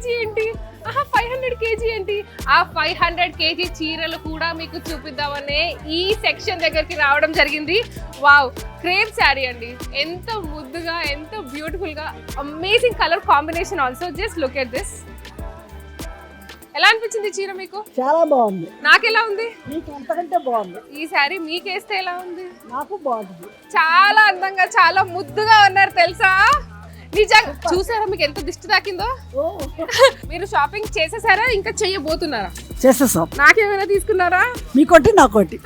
KG ఏంటి, 500 KG ఏంటి? ఆ 500 కేజీ చీరలు కూడా మీకు చూపిద్దామనే ఈ సెక్షన్ దగ్గరికి రావడం జరిగింది. వావ్, క్రేప్ శారీ అండి. ఎంత ముద్దుగా, ఎంత బ్యూటిఫుల్ గా, amazing colour combination also. Just look at this. ఎలా అనిపించింది చీర మీకు? చాలా బాగుంది. నాకు ఎలా ఉంది? మీకు ఎంతకంటే బాగుంది. ఈ శారీ మీకేస్తే ఎలా ఉంది? నాకు బాగుంది. చాలా అందంగా, చాలా ముద్దుగా ఉన్నారు తెలుసా. నిజంగా చూసారా మీకు ఎంత దిష్టి తాకిందో? మీరు షాపింగ్ చేసేసారా, ఇంకా చెయ్యబోతున్నారా? చేసేసాం. నాకేమైనా తీసుకున్నారా? మీకోటి నాకోటి.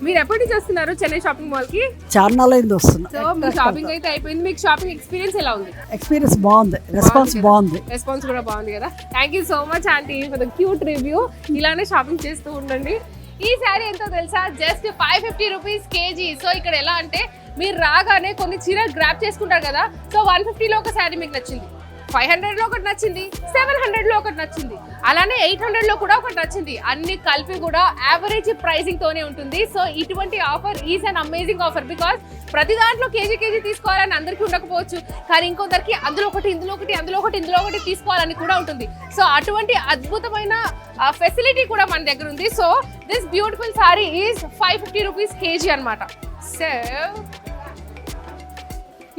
మీరు ఎప్పటి నుంచి వస్తున్నారు చెన్నై షాపింగ్ మాల్ కి? చార్నాలైంది వస్తున్నా. సో మీ షాపింగ్ అయితే అయిపోయింది. మీకు షాపింగ్ ఎక్స్పీరియన్స్ ఎలా ఉంది? ఎక్స్పీరియన్స్ బాగుంది, రెస్పాన్స్ బాగుంది. రెస్పాన్స్ కూడా బాగుంది కదా. Thank you so much aunty for the cute review. ఇలానే షాపింగ్ చేస్తూ ఉండండి. ఈ శారీ ఎంతో తెలుసా? Just 550 rupees KG. సో ఇక్కడ ఎలా అంటే మీరు రాగానే కొన్ని చీరలు గ్రాప్ చేసుకుంటారు కదా. సో 150లో ఒక శారీ మీకు నచ్చింది, 500లో ఒకటి నచ్చింది, 700లో ఒకటి నచ్చింది, అలానే 800లో కూడా ఒకటి నచ్చింది. అన్ని కలిపి కూడా యావరేజ్ ప్రైసింగ్ తోనే ఉంటుంది. సో ఇటువంటి offer is an amazing offer. Because ప్రతి దాంట్లో కేజీ తీసుకోవాలని అందరికీ ఉండకపోవచ్చు, కానీ ఇంకొందరికి అందులో ఒకటి, ఇందులో ఒకటి, అందులో ఒకటి, ఇందులో ఒకటి తీసుకోవాలని కూడా ఉంటుంది. సో అటువంటి అద్భుతమైన ఫెసిలిటీ కూడా మన దగ్గర ఉంది. So this beautiful sari is 550 rupees kg అనమాట. So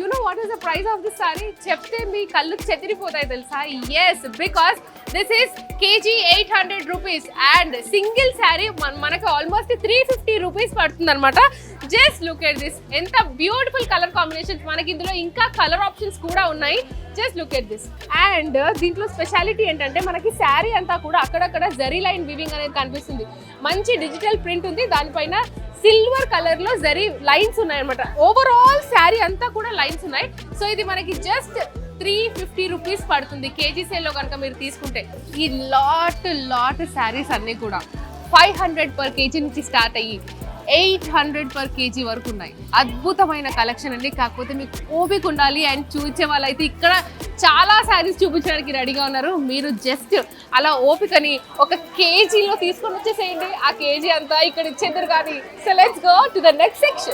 you know what is the price of this saree? చెప్తే మీ కళ్ళు చెదిరిపోతాయి తెలుసా. Yes, because this is KG 800 rupees and single sari మనకు ఆల్మోస్ట్ 350 రూపీస్ పడుతుంది అనమాట. Just look at this. ఎంత బ్యూటిఫుల్ కలర్ కాంబినేషన్స్. మనకి ఇందులో ఇంకా కలర్ ఆప్షన్స్ కూడా ఉన్నాయి. Just look at this. And దీంట్లో స్పెషాలిటీ ఏంటంటే మనకి శారీ అంతా కూడా అక్కడక్కడ జరీ లైన్ వీవింగ్ అనేది కనిపిస్తుంది. మంచి డిజిటల్ ప్రింట్ ఉంది, దానిపైన సిల్వర్ కలర్ లో జరీ లైన్స్ ఉన్నాయి అనమాట. ఓవరాల్ శారీ అంతా కూడా లైన్స్ ఉన్నాయి. సో ఇది మనకి జస్ట్ 350 రూపీస్ పడుతుంది కేజీ సేల్ లో కనుక మీరు తీసుకుంటే. ఈ లాట్ శారీస్ అన్ని కూడా 500 పర్ కేజీ నుంచి స్టార్ట్ అయ్యి 800 పర్ కేజీ వరకు ఉన్నాయి. అద్భుతమైన కలెక్షన్ అండి. కాకపోతే మీకు ఓపిక ఉండాలి. అండ్ చూసే వాళ్ళైతే ఇక్కడ చాలా శారీస్ చూపించడానికి రెడీగా ఉన్నారు. మీరు జస్ట్ అలా ఓపికని ఒక కేజీలో తీసుకొని వచ్చేసేయండి. ఆ కేజీ అంతా ఇక్కడ ఇచ్చేద్దరు కానీ. So let's go to the next section.